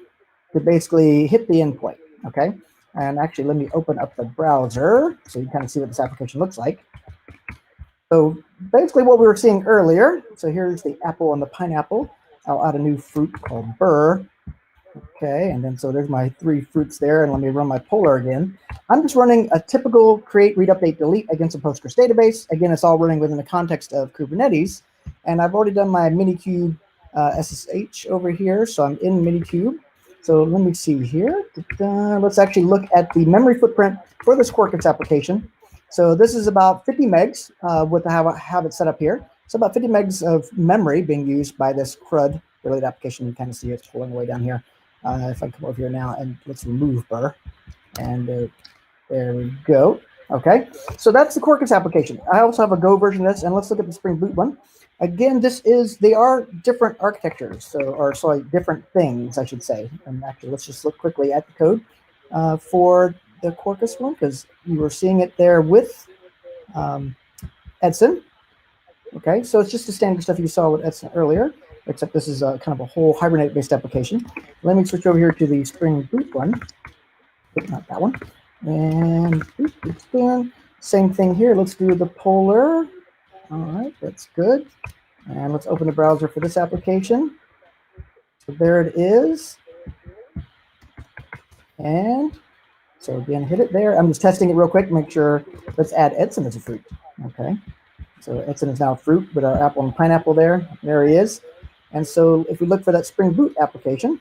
to basically hit the endpoint, okay? And actually, let me open up the browser so you kind of see what this application looks like. So basically what we were seeing earlier, so here's the apple and the pineapple. I'll add a new fruit called Burr. Okay, and then so there's my 3 fruits there, and let me run my poller again. I'm just running a typical create, read, update, delete against a Postgres database. Again, it's all running within the context of Kubernetes, and I've already done my Minikube SSH over here, so I'm in Minikube. So let me see here. Let's actually look at the memory footprint for this Quarkus application. So this is about 50 megs with how I have it set up here. So about 50 megs of memory being used by this CRUD related application. You kind of see it's pulling away down here. If I come over here now and let's remove Burr. And there we go. Okay, so that's the Quarkus application. I also have a Go version of this, and let's look at the Spring Boot one. Again, they are different architectures, or sorry, different things, I should say. And actually, let's just look quickly at the code for the Quarkus one, because you were seeing it there with Edson. Okay, so it's just the standard stuff you saw with Edson earlier, except this is kind of a whole Hibernate-based application. Let me switch over here to the Spring Boot one. Not that one. And it's done. Same thing here. Let's do the poller. All right, that's good. And let's open the browser for this application. So there it is. And so again, hit it there. I'm just testing it real quick, make sure. Let's add Edson as a fruit. Okay. So Edson is now a fruit with our apple and pineapple there. There he is. And so if we look for that Spring Boot application,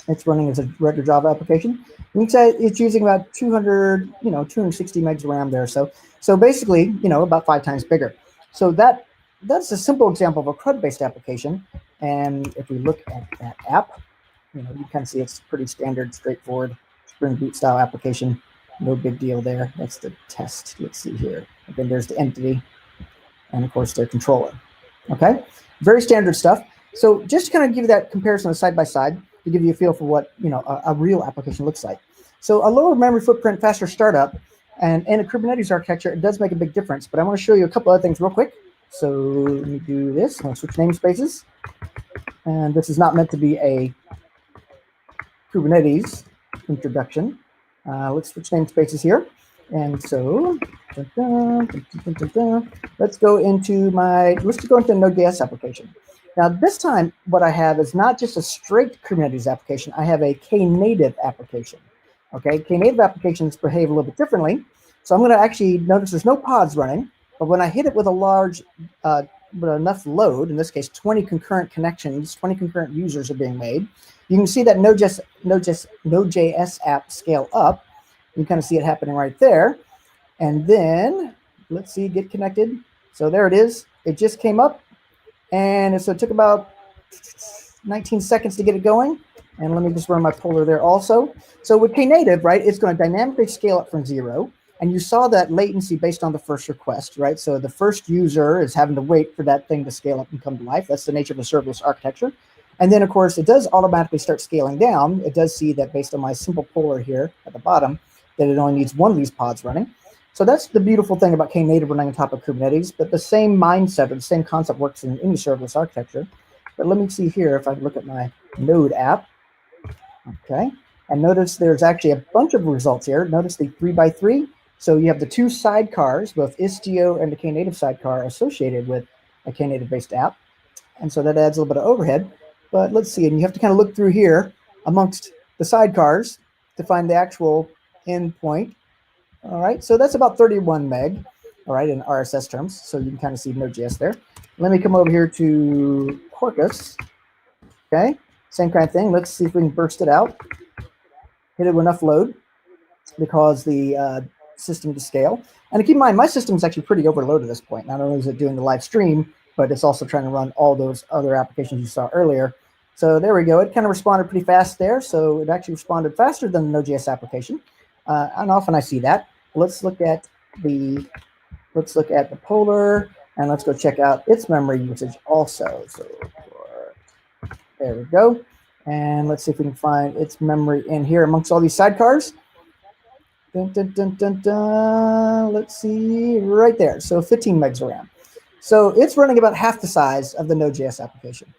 it's running as a regular Java application. You can say it's using about 260 megs of RAM there. So basically, about 5 times bigger. So that's a simple example of a CRUD-based application. And if we look at that app, you kind of see it's pretty standard, straightforward Spring Boot style application. No big deal there. That's the test. Let's see here. And then there's the entity, and of course their controller. Okay, very standard stuff. So just to kind of give you that comparison of side by side to give you a feel for what a real application looks like. So a lower memory footprint, faster startup. And in a Kubernetes architecture, it does make a big difference. But I want to show you a couple other things real quick. So let me do this. I'm going to switch namespaces. And this is not meant to be a Kubernetes introduction. Let's switch namespaces here. And so let's go into Node.js application. Now this time, what I have is not just a straight Kubernetes application. I have a Knative application. Okay, Knative applications behave a little bit differently. So I'm going to actually notice there's no pods running, but when I hit it with a large, with enough load, in this case, 20 concurrent connections, 20 concurrent users are being made, you can see that Node.js app scale up. You can kind of see it happening right there. And then let's see, get connected. So there it is. It just came up. And so it took about 19 seconds to get it going. And let me just run my poller there also. So with Knative, right, it's going to dynamically scale up from 0. And you saw that latency based on the first request, right? So the first user is having to wait for that thing to scale up and come to life. That's the nature of a serverless architecture. And then, of course, it does automatically start scaling down. It does see that based on my simple poller here at the bottom, that it only needs one of these pods running. So that's the beautiful thing about Knative running on top of Kubernetes. But the same mindset or the same concept works in any serverless architecture. But let me see here if I look at my Node app. Okay. And notice there's actually a bunch of results here. Notice the 3x3. So you have the two sidecars, both Istio and the Knative sidecar associated with a Knative-based app. And so that adds a little bit of overhead. But let's see, and you have to kind of look through here amongst the sidecars to find the actual endpoint. All right, so that's about 31 meg, all right, in RSS terms. So you can kind of see Node.js there. Let me come over here to Quarkus. Okay, same kind of thing. Let's see if we can burst it out. Hit it with enough load because the system to scale. And keep in mind, my system is actually pretty overloaded at this point. Not only is it doing the live stream, but it's also trying to run all those other applications you saw earlier. So there we go. It kind of responded pretty fast there. So it actually responded faster than the Node.js application. And often I see that. Let's look at the poller, and let's go check out its memory usage also. So there we go. And let's see if we can find its memory in here amongst all these sidecars. Dun, dun, dun, dun, dun. Let's see, right there. So 15 megs of RAM. So it's running about half the size of the Node.js application.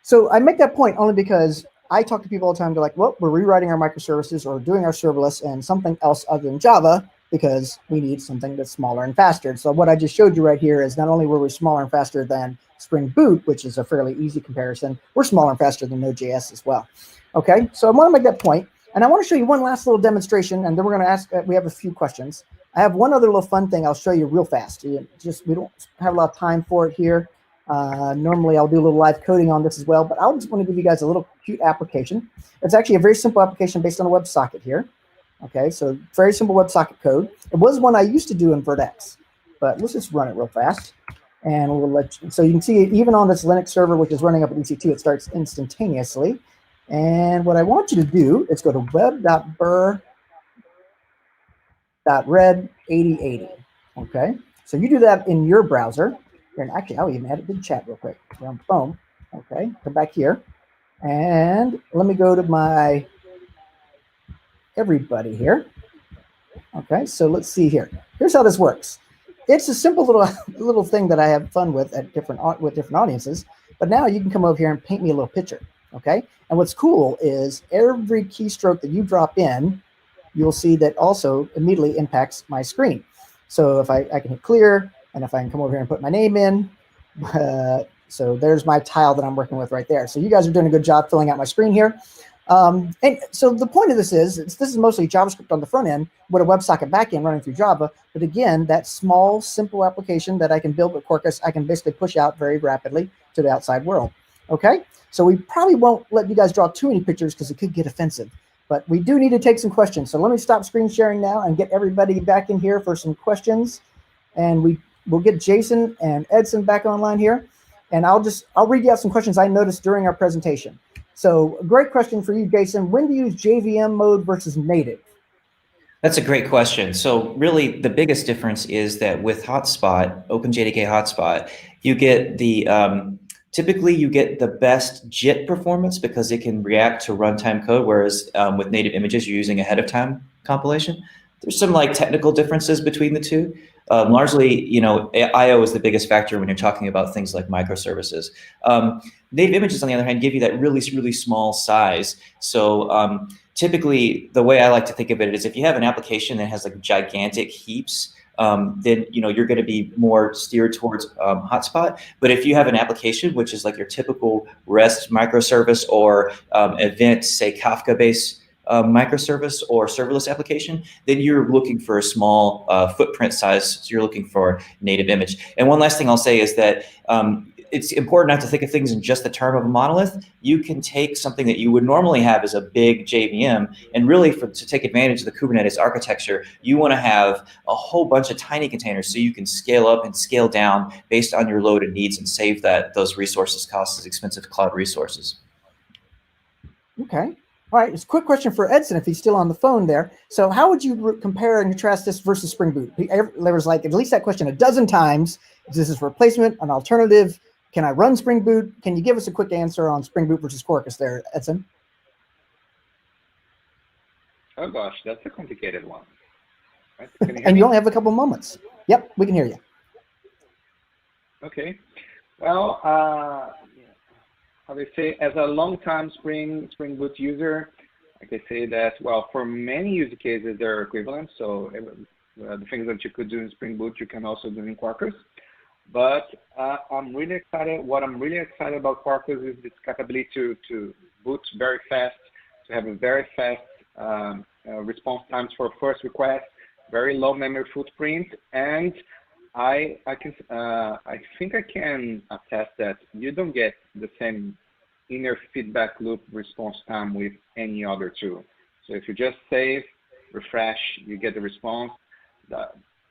So I make that point only because I talk to people all the time. They're like, well, we're rewriting our microservices or doing our serverless and something else other than Java because we need something that's smaller and faster. So what I just showed you right here is not only were we smaller and faster than Spring Boot, which is a fairly easy comparison, we're smaller and faster than Node.js as well. Okay, so I want to make that point. And I want to show you one last little demonstration, and then we're going to ask, we have a few questions. I have one other little fun thing I'll show you real fast. We don't have a lot of time for it here. Normally I'll do a little live coding on this as well, but I just want to give you guys a little cute application. It's actually a very simple application based on a WebSocket here. Okay, so very simple WebSocket code. It was one I used to do in Vertex, but let's just run it real fast. And we'll let you, so you can see even on this Linux server, which is running up at EC2, it starts instantaneously. And what I want you to do is go to web.bur.red8080. Okay, so you do that in your browser. And actually, I'll even add it to the chat real quick. We're on the phone. Okay, come back here. And let me go to my everybody here. Okay, so let's see here. Here's how this works. It's a simple little thing that I have fun with at different audiences. But now you can come over here and paint me a little picture. Okay, and what's cool is every keystroke that you drop in, you'll see that also immediately impacts my screen. So if I can hit clear, and if I can come over here and put my name in, so there's my tile that I'm working with right there. So you guys are doing a good job filling out my screen here. And so the point of this is, this is mostly JavaScript on the front end with a WebSocket backend running through Java. But again, that small, simple application that I can build with Quarkus, I can basically push out very rapidly to the outside world. Okay, so we probably won't let you guys draw too many pictures because it could get offensive. But we do need to take some questions. So let me stop screen sharing now and get everybody back in here for some questions. And we'll get Jason and Edson back online here. And I'll read you out some questions I noticed during our presentation. So a great question for you, Jason. When do you use JVM mode versus native? That's a great question. So really the biggest difference is that with Hotspot, OpenJDK Hotspot, you get the, typically you get the best JIT performance because it can react to runtime code, whereas with native images, you're using ahead of time compilation. There's some like technical differences between the two. Largely, you know, I/O is the biggest factor when you're talking about things like microservices. Native images, on the other hand, give you that really, really small size. So typically, the way I like to think of it is if you have an application that has like gigantic heaps, then you know you're going to be more steered towards hotspot. But if you have an application which is like your typical REST microservice or event, say Kafka-based microservice or serverless application, then you're looking for a small footprint size. So you're looking for native image. And one last thing I'll say is that it's important not to think of things in just the term of a monolith. You can take something that you would normally have as a big JVM, and really to take advantage of the Kubernetes architecture, you want to have a whole bunch of tiny containers so you can scale up and scale down based on your load and needs and save those resources costs as expensive cloud resources. Okay. All right, it's a quick question for Edson if he's still on the phone there. So how would you compare and contrast this versus Spring Boot? There was like at least that question a dozen times. Is this a replacement, an alternative? Can I run Spring Boot? Can you give us a quick answer on Spring Boot versus Quarkus there, Edson? Oh gosh, that's a complicated one. Right? And you only have a couple moments. Yep, we can hear you. Okay. Well, how they say, as a long-time Spring Boot user, I can say that, well, for many use cases, they're equivalent. So the things that you could do in Spring Boot, you can also do in Quarkus. But I'm really excited. What I'm really excited about Quarkus is its capability to boot very fast, to have a very fast response times for first request, very low memory footprint, and I think I can attest that you don't get the same inner feedback loop response time with any other tool. So if you just save, refresh, you get the response.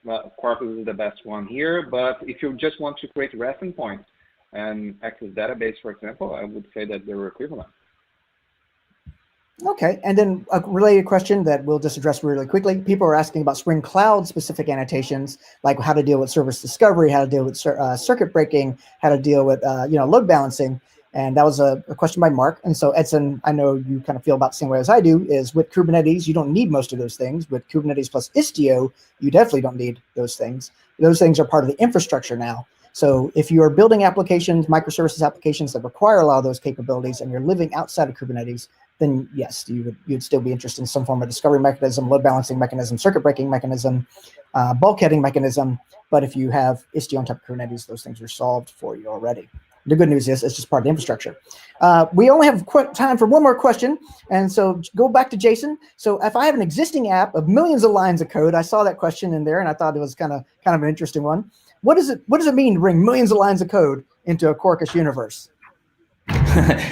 Quarkus is the best one here, but if you just want to create REST endpoints and access database, for example, I would say that they're equivalent. Okay, and then a related question that we'll just address really quickly. People are asking about Spring Cloud specific annotations, like how to deal with service discovery, how to deal with circuit breaking, how to deal with load balancing. And that was a question by Mark. And so Edson, I know you kind of feel about the same way as I do, is with Kubernetes, you don't need most of those things. With Kubernetes plus Istio, you definitely don't need those things. Those things are part of the infrastructure now. So if you are building applications, microservices applications that require a lot of those capabilities and you're living outside of Kubernetes, then yes, you'd still be interested in some form of discovery mechanism, load balancing mechanism, circuit breaking mechanism, bulkheading mechanism. But if you have Istio on top of Kubernetes, those things are solved for you already. The good news is it's just part of the infrastructure. We only have time for one more question. And so go back to Jason. So if I have an existing app of millions of lines of code, I saw that question in there and I thought it was kind of an interesting one. What does it mean to bring millions of lines of code into a Quarkus universe?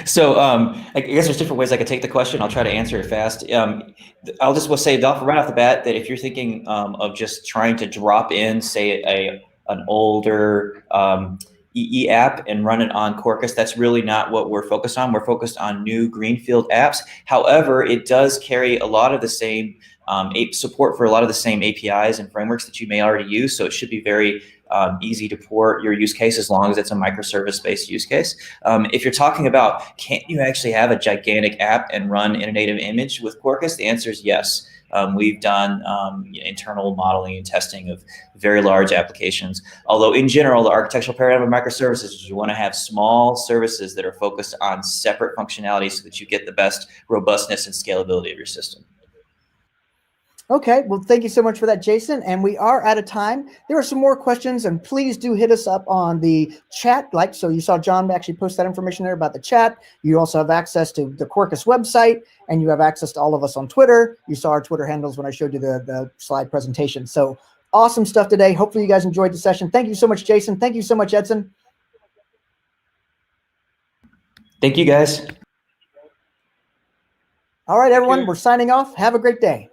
So I guess there's different ways I could take the question. I'll try to answer it fast. I'll just say right off the bat that if you're thinking of just trying to drop in, say, an older EE app and run it on Quarkus, that's really not what we're focused on. We're focused on new greenfield apps. However, it does carry a lot of the same support for a lot of the same APIs and frameworks that you may already use. So it should be very easy to port your use case as long as it's a microservice-based use case. If you're talking about, can't you actually have a gigantic app and run in a native image with Quarkus? The answer is yes. We've done internal modeling and testing of very large applications. Although in general, the architectural paradigm of microservices is you want to have small services that are focused on separate functionality so that you get the best robustness and scalability of your system. Okay, well, thank you so much for that, Jason. And we are out of time. There are some more questions, and please do hit us up on the chat. So you saw John actually post that information there about the chat. You also have access to the Quarkus website, and you have access to all of us on Twitter. You saw our Twitter handles when I showed you the slide presentation. So awesome stuff today. Hopefully you guys enjoyed the session. Thank you so much, Jason. Thank you so much, Edson. Thank you, guys. All right, everyone, we're signing off. Have a great day.